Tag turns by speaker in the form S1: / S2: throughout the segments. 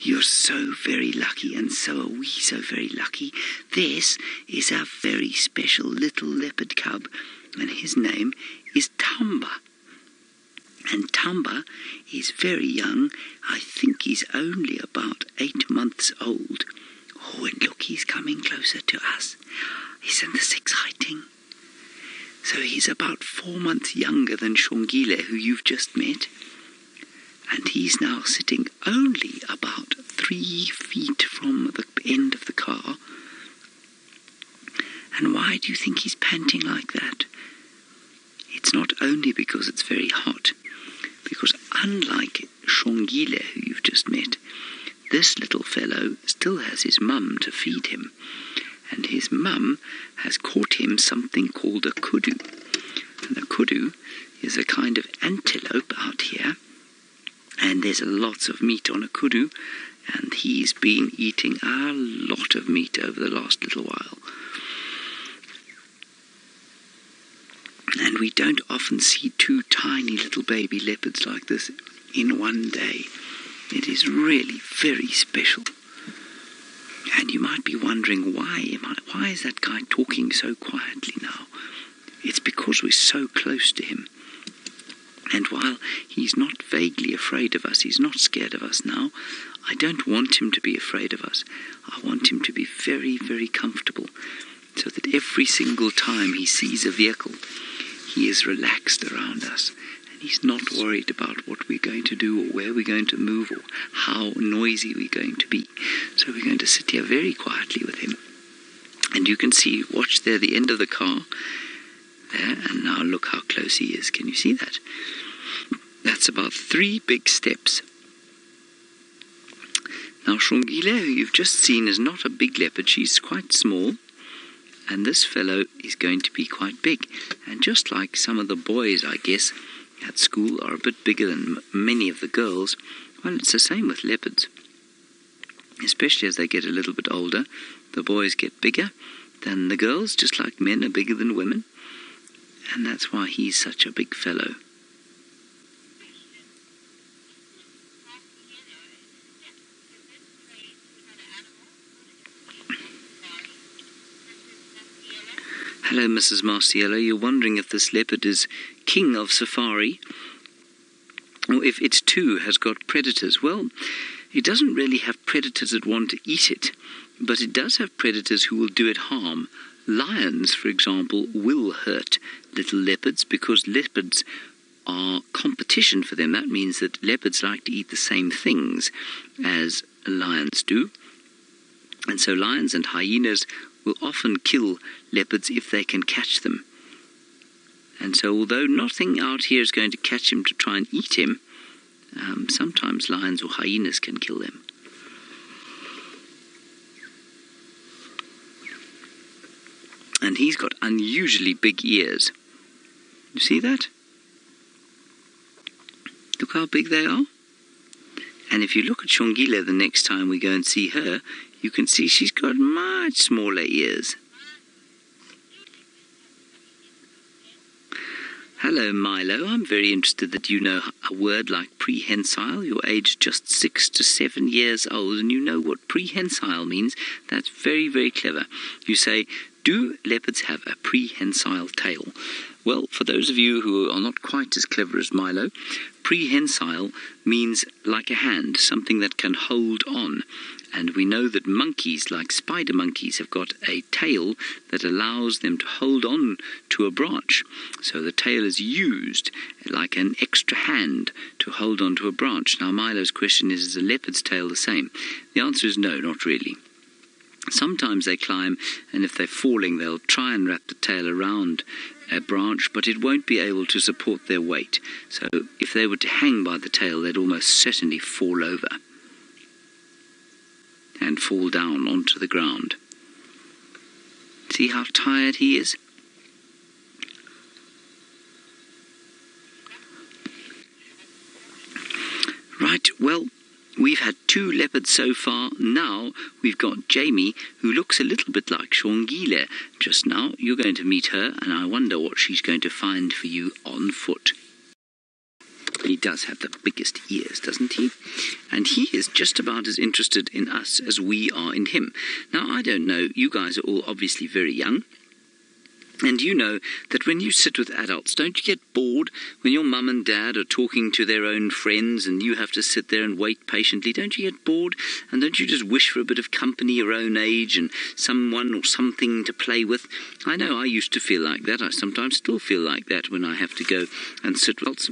S1: You're so very lucky, and so are we so very lucky. This is a very special little leopard cub, and his name is Timba. And Timba is very young. I think he's only about 8 months old. Oh, and look, he's coming closer to us. Isn't this exciting? So he's about 4 months younger than Shongile, who you've just met. And he's now sitting only about 3 feet from the end of the car. And why do you think he's panting like that? It's not only because it's very hot, because unlike Shongile, who you've just met, this little fellow still has his mum to feed him. And his mum has caught him something called a kudu. And a kudu is a kind of antelope out here. And there's lots of meat on a kudu. And he's been eating a lot of meat over the last little while. And we don't often see 2 tiny little baby leopards like this in one day. It is really very special. And you might be wondering, why is that guy talking so quietly now? It's because we're so close to him. And while he's not vaguely afraid of us, he's not scared of us now, I don't want him to be afraid of us. I want him to be very, very comfortable, so that every single time he sees a vehicle, he is relaxed around us. He's not worried about what we're going to do or where we're going to move or how noisy we're going to be. So we're going to sit here very quietly with him. And you can see, watch there, the end of the car. There, and now look how close he is. Can you see that? That's about 3 big steps. Now Shongile, who you've just seen, is not a big leopard. She's quite small. And this fellow is going to be quite big. And just like some of the boys, I guess, at school are a bit bigger than many of the girls, well, it's the same with leopards. Especially as they get a little bit older, the boys get bigger than the girls, just like men are bigger than women. And that's why he's such a big fellow. Hello, Mrs. Marciello. You're wondering if this leopard is king of safari, or if it too has got predators. Well, it doesn't really have predators that want to eat it, but it does have predators who will do it harm. Lions, for example, will hurt little leopards because leopards are competition for them. That means that leopards like to eat the same things as lions do. And so lions and hyenas will often kill leopards if they can catch them. And so although nothing out here is going to catch him to try and eat him, sometimes lions or hyenas can kill them. And he's got unusually big ears. You see that? Look how big they are. And if you look at Shongile the next time we go and see her, you can see she's got much smaller ears. Hello, Milo. I'm very interested that you know a word like prehensile. You're aged just 6 to 7 years old, and you know what prehensile means. That's very, very clever. You say, do leopards have a prehensile tail? Well, for those of you who are not quite as clever as Milo, prehensile means like a hand, something that can hold on. And we know that monkeys, like spider monkeys, have got a tail that allows them to hold on to a branch. So the tail is used like an extra hand to hold on to a branch. Now Milo's question is a leopard's tail the same? The answer is no, not really. Sometimes they climb, and if they're falling, they'll try and wrap the tail around a branch, but it won't be able to support their weight. So if they were to hang by the tail, they'd almost certainly fall over and fall down onto the ground. See how tired he is? Right, well, we've had 2 leopards so far. Now we've got Jamie, who looks a little bit like Shongile. Just now you're going to meet her, and I wonder what she's going to find for you on foot. He does have the biggest ears, doesn't he? And he is just about as interested in us as we are in him. Now, I don't know, you guys are all obviously very young. And you know that when you sit with adults, don't you get bored when your mum and dad are talking to their own friends and you have to sit there and wait patiently? Don't you get bored? And don't you just wish for a bit of company your own age and someone or something to play with? I know I used to feel like that. I sometimes still feel like that when I have to go and sit with adults.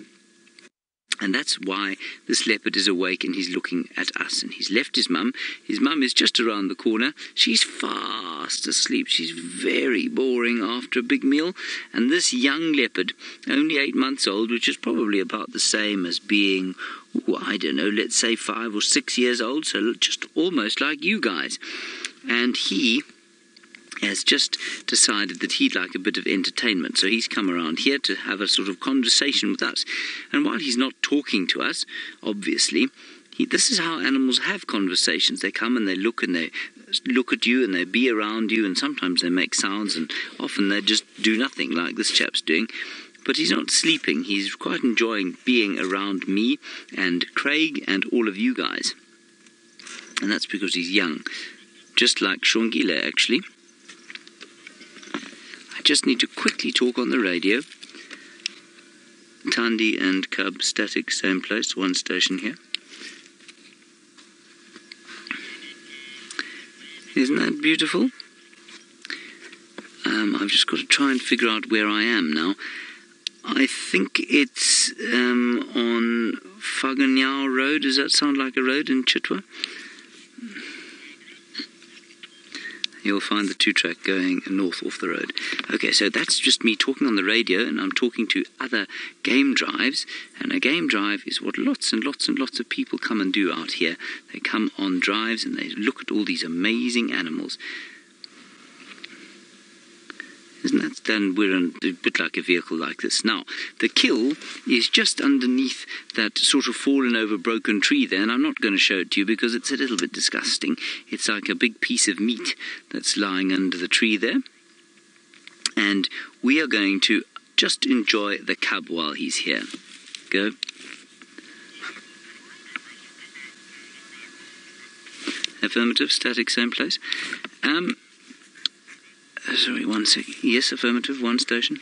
S1: And that's why this leopard is awake and he's looking at us. And he's left his mum. His mum is just around the corner. She's fast asleep. She's very boring after a big meal. And this young leopard, only 8 months old, which is probably about the same as being, I don't know, let's say 5 or 6 years old, so just almost like you guys. And he has just decided that he'd like a bit of entertainment. So he's come around here to have a sort of conversation with us. And while he's not talking to us, obviously, this is how animals have conversations. They come and they look at you and they be around you, and sometimes they make sounds, and often they just do nothing like this chap's doing. But he's not sleeping. He's quite enjoying being around me and Craig and all of you guys. And that's because he's young. Just like Shongile, actually. I just need to quickly talk on the radio. Tandy and Cub, static, same place, one station here. Isn't that beautiful? I've just got to try and figure out where I am now. I think it's on Faganyao Road. Does that sound like a road in Chitwa? You'll find the 2-track going north off the road. Okay, so that's just me talking on the radio, and I'm talking to other game drives. And a game drive is what lots and lots and lots of people come and do out here. They come on drives and they look at all these amazing animals. Isn't that then we're in a bit like a vehicle like this. Now, the kill is just underneath that sort of fallen over broken tree there, and I'm not going to show it to you because it's a little bit disgusting. It's like a big piece of meat that's lying under the tree there. And we are going to just enjoy the cub while he's here. Go. Affirmative, static, same place. Sorry, one sec. Yes, affirmative, one station.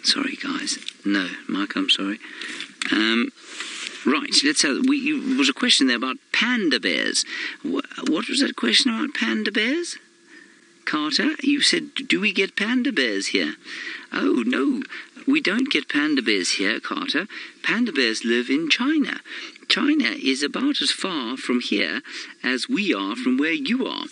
S1: Sorry, guys. No, Mike, I'm sorry. Right, let's have... There was a question there about panda bears. What was that question about panda bears? Carter, you said, do we get panda bears here? Oh, no, we don't get panda bears here, Carter. Panda bears live in China. China is about as far from here as we are from where you are.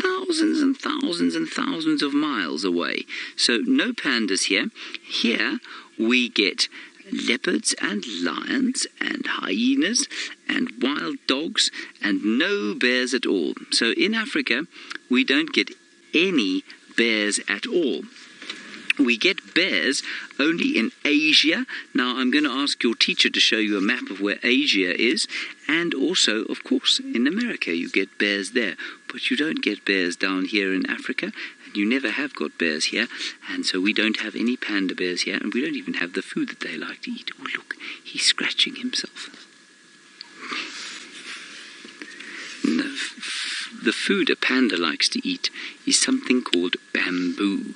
S1: Thousands and thousands and thousands of miles away. So no pandas here. Here we get leopards and lions and hyenas and wild dogs and no bears at all. So in Africa we don't get any bears at all. We get bears only in Asia. Now, I'm going to ask your teacher to show you a map of where Asia is. And also, of course, in America you get bears there. But you don't get bears down here in Africa. And you never have got bears here. And so we don't have any panda bears here. And we don't even have the food that they like to eat. Oh, look, he's scratching himself. No, the food a panda likes to eat is something called bamboo.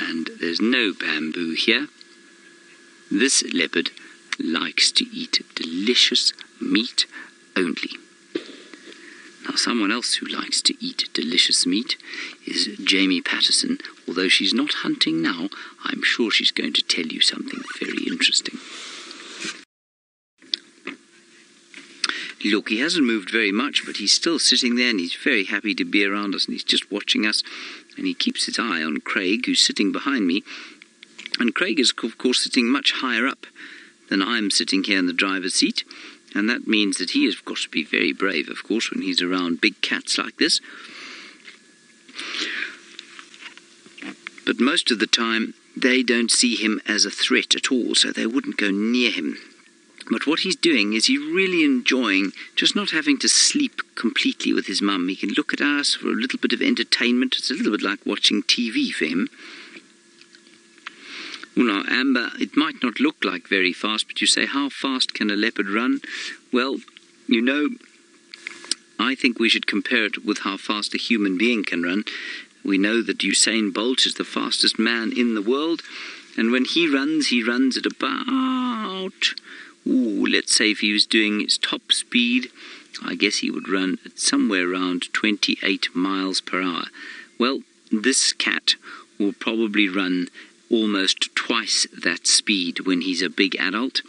S1: And there's no bamboo here. This leopard likes to eat delicious meat only. Now, someone else who likes to eat delicious meat is Jamie Patterson. Although she's not hunting now, I'm sure she's going to tell you something very interesting. Look, he hasn't moved very much, but he's still sitting there and he's very happy to be around us and he's just watching us. And he keeps his eye on Craig, who's sitting behind me. And Craig is, of course, sitting much higher up than I'm sitting here in the driver's seat. And that means that he has got to be very brave, of course, when he's around big cats like this. But most of the time, they don't see him as a threat at all, so they wouldn't go near him. But what he's doing is he's really enjoying just not having to sleep completely with his mum. He can look at us for a little bit of entertainment. It's a little bit like watching TV for him. Well, now, Amber, it might not look like very fast, but you say, how fast can a leopard run? Well, you know, I think we should compare it with how fast a human being can run. We know that Usain Bolt is the fastest man in the world, and when he runs at about, let's say if he was doing his top speed, I guess he would run at somewhere around 28 miles per hour. Well, this cat will probably run almost twice that speed when he's a big adult.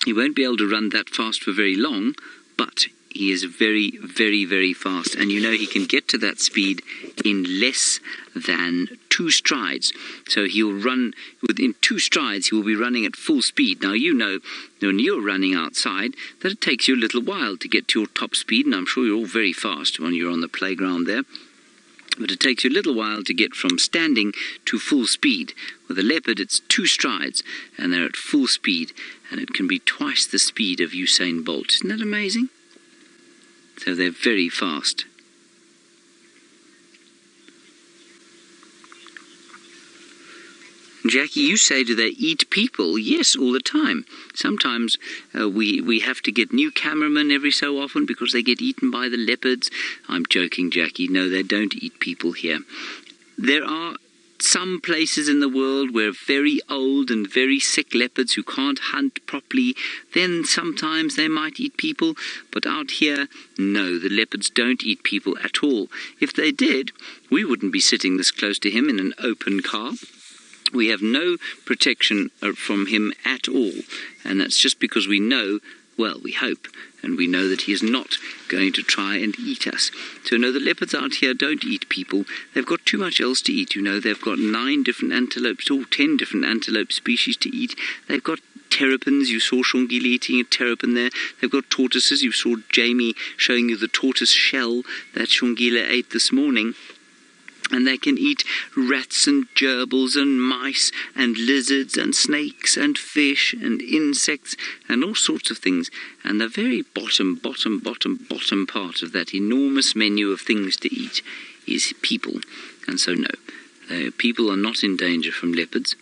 S1: He won't be able to run that fast for very long, but he is very, very, very fast. And you know he can get to that speed in less than 2 strides. So he'll run, within 2 strides he will be running at full speed. Now you know when you're running outside that it takes you a little while to get to your top speed, and I'm sure you're all very fast when you're on the playground there. But it takes you a little while to get from standing to full speed. With a leopard, it's 2 strides, and they're at full speed, and it can be twice the speed of Usain Bolt. Isn't that amazing? So they're very fast. Jackie, you say, do they eat people? Yes, all the time. Sometimes we have to get new cameramen every so often because they get eaten by the leopards. I'm joking, Jackie. No, they don't eat people here. There are some places in the world where very old and very sick leopards who can't hunt properly, then sometimes they might eat people. But out here, no, the leopards don't eat people at all. If they did, we wouldn't be sitting this close to him in an open car. We have no protection from him at all, and that's just because we know, well, we hope, and we know that he is not going to try and eat us. So no, the leopards out here don't eat people. They've got too much else to eat. You know, they've got 9 different antelopes, or 10 different antelope species to eat. They've got terrapins. You saw Shongile eating a terrapin there. They've got tortoises. You saw Jamie showing you the tortoise shell that Shongile ate this morning. And they can eat rats and gerbils and mice and lizards and snakes and fish and insects and all sorts of things. And the very bottom part of that enormous menu of things to eat is people. And so no, people are not in danger from leopards.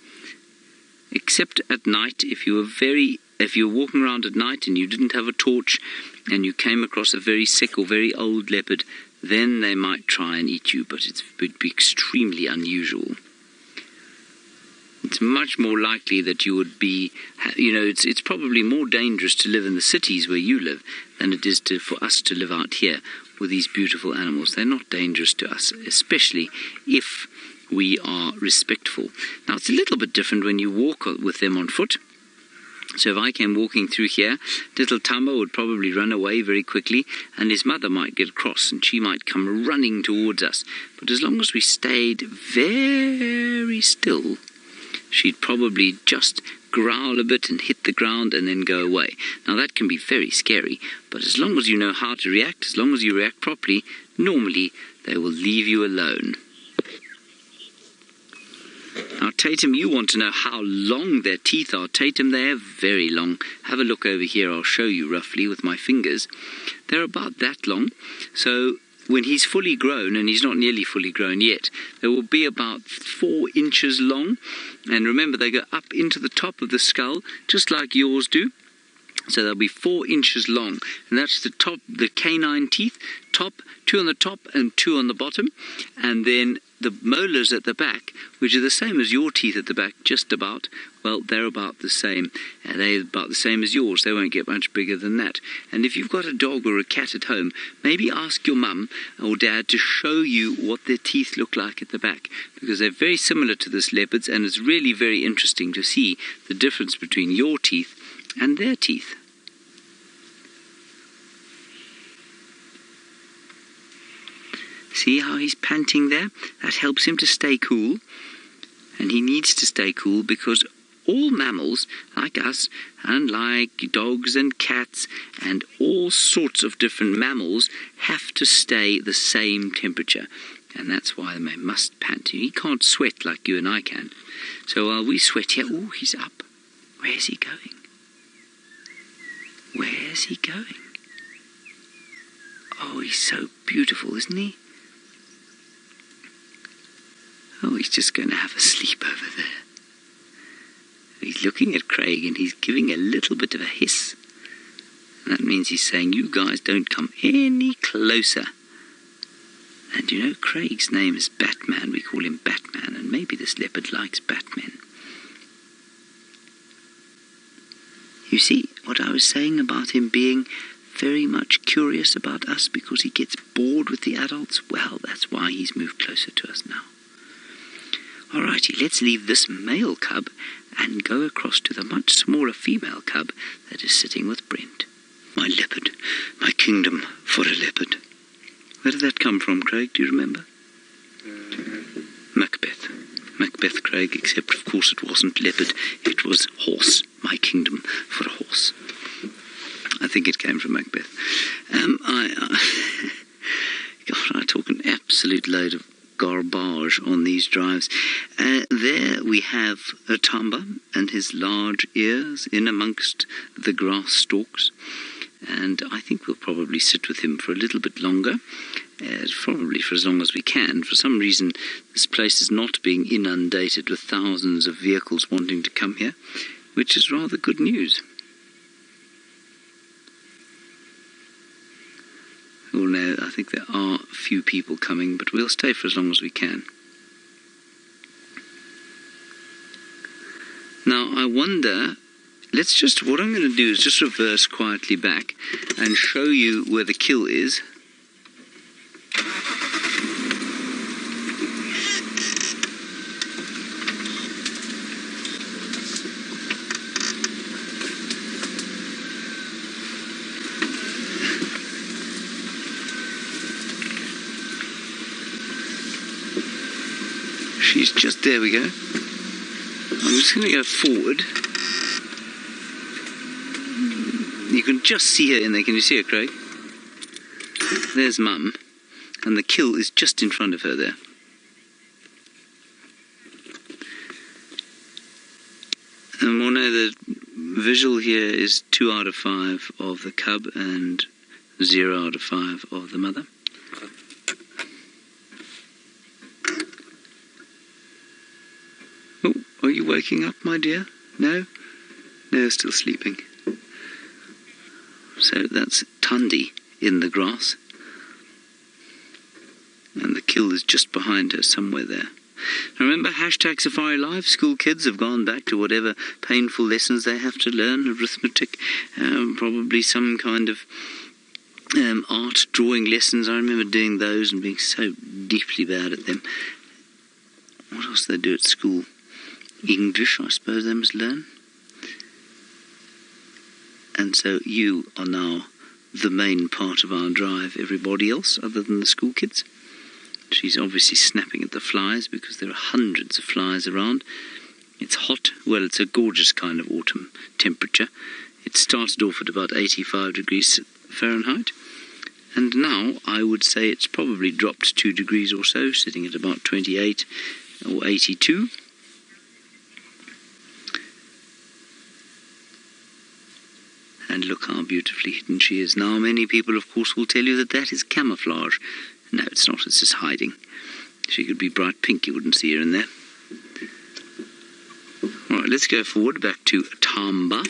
S1: Except at night, if you were walking around at night and you didn't have a torch and you came across a very sick or very old leopard, then they might try and eat you, but it would be extremely unusual. It's much more likely that you would be, you know, it's probably more dangerous to live in the cities where you live than it is for us to live out here with these beautiful animals. They're not dangerous to us, especially if we are respectful. Now, it's a little bit different when you walk with them on foot. So if I came walking through here, little Timba would probably run away very quickly, and his mother might get cross, and she might come running towards us. But as long as we stayed very still, she'd probably just growl a bit and hit the ground and then go away. Now that can be very scary, but as long as you know how to react, as long as you react properly, normally they will leave you alone. Now, Tatum, you want to know how long their teeth are. Tatum, they are very long. Have a look over here. I'll show you roughly with my fingers. They're about that long. So when he's fully grown, and he's not nearly fully grown yet, they will be about 4 inches long. And remember, they go up into the top of the skull, just like yours do. So they'll be 4 inches long. And that's the canine teeth. 2 on the top and 2 on the bottom. And then the molars at the back, which are the same as your teeth at the back, just about, well, they're about the same. And they're about the same as yours. They won't get much bigger than that. And if you've got a dog or a cat at home, maybe ask your mum or dad to show you what their teeth look like at the back, because they're very similar to this leopard's, and it's really very interesting to see the difference between your teeth and their teeth. See how he's panting there? That helps him to stay cool. And he needs to stay cool because all mammals, like us, and like dogs and cats, and all sorts of different mammals, have to stay the same temperature. And that's why they must pant. He can't sweat like you and I can. So while we sweat here, oh, he's up. Where's he going? Where's he going? Oh, he's so beautiful, isn't he? Oh, he's just going to have a sleep over there. He's looking at Craig and he's giving a little bit of a hiss. And that means he's saying, you guys don't come any closer. And you know, Craig's name is Batman. We call him Batman, and maybe this leopard likes Batman. You see what I was saying about him being very much curious about us because he gets bored with the adults? Well, that's why he's moved closer to us now. Alrighty, let's leave this male cub and go across to the much smaller female cub that is sitting with Brent. My leopard, my kingdom for a leopard. Where did that come from, Craig? Do you remember? Macbeth. Macbeth, Craig, except of course it wasn't leopard, it was horse. My kingdom for a horse. I think it came from Macbeth. God, I talk an absolute load of garbage on these drives. There we have a Timba and his large ears in amongst the grass stalks. And I think we'll probably sit with him for a little bit longer, probably for as long as we can. For some reason, this place is not being inundated with thousands of vehicles wanting to come here, which is rather good news. Well, no, I think there are a few people coming, but we'll stay for as long as we can. Now, I wonder... what I'm going to do is just reverse quietly back and show you where the kill is. She's just, there we go. I'm just going to go forward. You can just see her in there. Can you see her, Craig? There's Mum. And the kill is just in front of her there. And we'll know the visual here is 2 out of 5 of the cub and 0 out of 5 of the mother. Oh, are you waking up, my dear? No? No, still sleeping. So that's Tundi in the grass. And the kill is just behind her, somewhere there. Remember, #Safari Live, school kids have gone back to whatever painful lessons they have to learn, arithmetic, probably some kind of art, drawing lessons. I remember doing those and being so deeply bad at them. What else do they do at school? English, I suppose they must learn. And so you are now the main part of our drive. Everybody else, other than the school kids. She's obviously snapping at the flies because there are hundreds of flies around. It's hot. Well, it's a gorgeous kind of autumn temperature. It started off at about 85 degrees Fahrenheit. And now I would say it's probably dropped 2 degrees or so, sitting at about 28 or 82. And look how beautifully hidden she is. Now, many people, of course, will tell you that that is camouflage. No, it's not. It's just hiding. She could be bright pink. You wouldn't see her in there. All right, let's go forward back to Timba.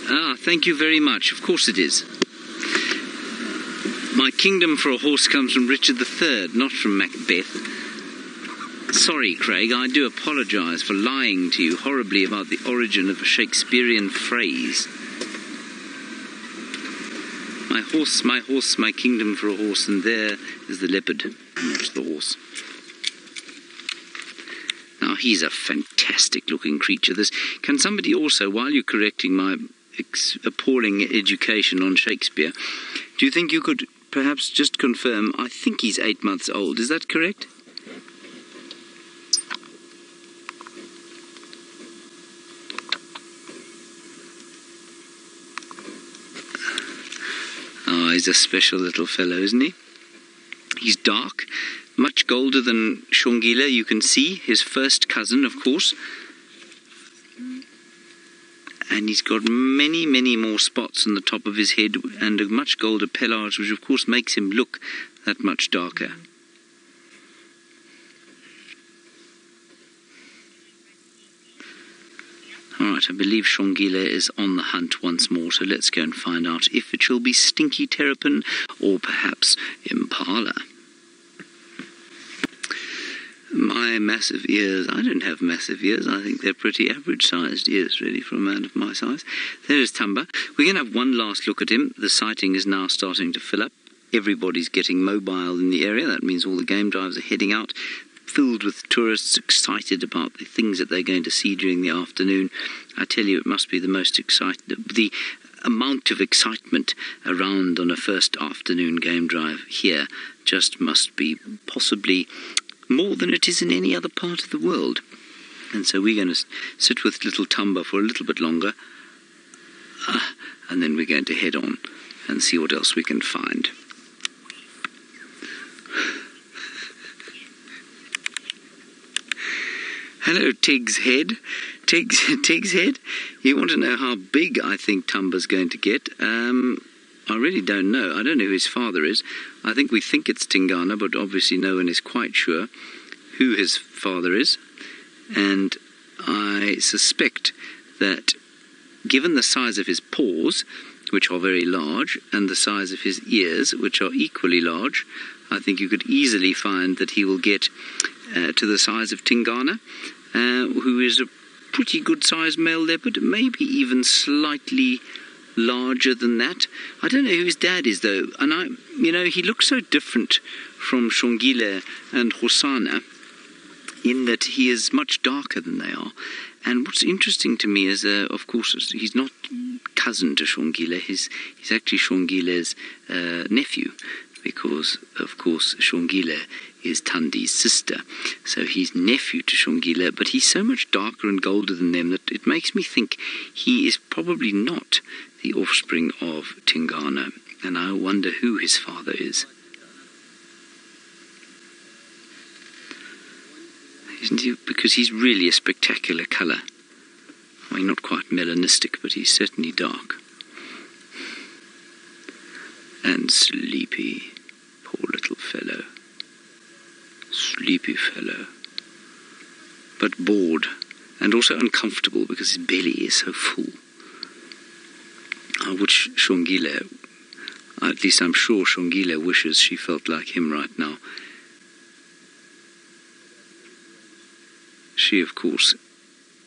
S1: Ah, thank you very much. Of course it is. My kingdom for a horse comes from Richard III, not from Macbeth. Sorry, Craig, I do apologise for lying to you horribly about the origin of a Shakespearean phrase. My horse, my kingdom for a horse, and there is the leopard, not the horse. Now, he's a fantastic-looking creature. Can somebody also, while you're correcting my appalling education on Shakespeare, do you think you could perhaps just confirm, I think he's 8 months old, is that correct? Oh, he's a special little fellow, isn't he? He's dark, much golder than Shongila. You can see his first cousin, of course, And he's got many, many more spots on the top of his head and a much golder pelage, which of course makes him look that much darker. Alright, I believe Shongile is on the hunt once more, so let's go and find out if it shall be Stinky Terrapin or perhaps Impala. My massive ears, I don't have massive ears, I think they're pretty average sized ears really for a man of my size. There is Timba. We're going to have one last look at him. The sighting is now starting to fill up. Everybody's getting mobile in the area, that means all the game drives are heading out, filled with tourists excited about the things that they're going to see during the afternoon. I tell you, it must be the most exciting, the amount of excitement around on a first afternoon game drive here just must be possibly more than it is in any other part of the world. And so we're going to sit with little Timba for a little bit longer, and then we're going to head on and see what else we can find. Hello, Tig's Head. Tig's Head, you want to know how big I think Timba's going to get? I really don't know. I don't know who his father is. I think we think it's Tingana, but obviously no one is quite sure who his father is. And I suspect that given the size of his paws, which are very large, and the size of his ears, which are equally large, I think you could easily find that he will get to the size of Tingana, who is a pretty good-sized male leopard, maybe even slightly larger than that. I don't know who his dad is, though, and he looks so different from Shongile and Hosana in that he is much darker than they are. And what's interesting to me is, of course, he's not cousin to Shongile. He's actually Shongile's nephew, because, of course, Shongile is Tandi's sister. So he's nephew to Shongile, but he's so much darker and golder than them that it makes me think he is probably not the offspring of Tingana. And I wonder who his father is. Isn't he? Because he's really a spectacular colour. I mean, not quite melanistic, but he's certainly dark. And sleepy. Poor little fellow. Sleepy fellow. But bored. And also uncomfortable because his belly is so full. Which Shongile, at least I'm sure Shongile wishes she felt like him right now. She, of course,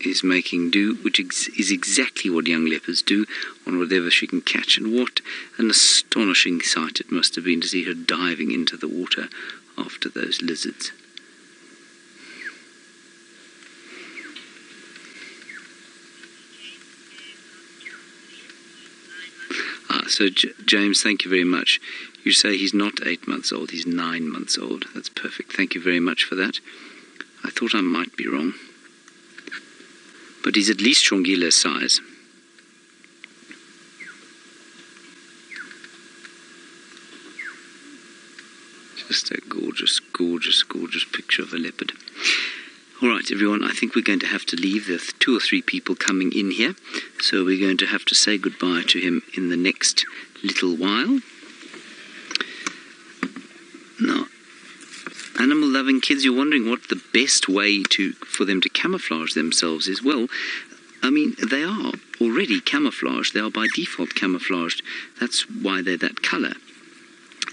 S1: is making do, which is exactly what young leopards do on whatever she can catch. And what an astonishing sight it must have been to see her diving into the water after those lizards. So James, thank you very much. You say he's not 8 months old, he's 9 months old. That's perfect. Thank you very much for that. I thought I might be wrong. But he's at least Shongile's size. Just a gorgeous, gorgeous, gorgeous picture of a leopard. All right, everyone, I think we're going to have to leave. There are 2 or 3 people coming in here, so we're going to have to say goodbye to him in the next little while. Now, animal-loving kids, you're wondering what the best way for them to camouflage themselves is. Well, I mean, they are already camouflaged. They are by default camouflaged. That's why they're that colour.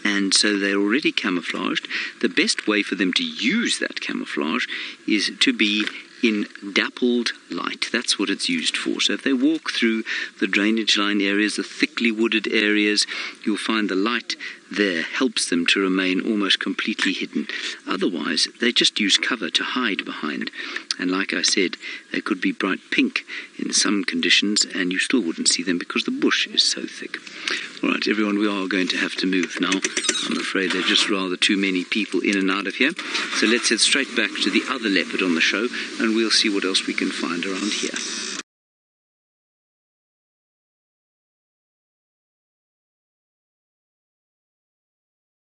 S1: And so they're already camouflaged. The best way for them to use that camouflage is to be in dappled light. That's what it's used for. So if they walk through the drainage line areas, the thickly wooded areas, you'll find the light there helps them to remain almost completely hidden. Otherwise, they just use cover to hide behind. And like I said, they could be bright pink in some conditions, and you still wouldn't see them because the bush is so thick. All right, everyone, we are going to have to move now. I'm afraid there are just rather too many people in and out of here. So let's head straight back to the other leopard on the show, and we'll see what else we can find around here.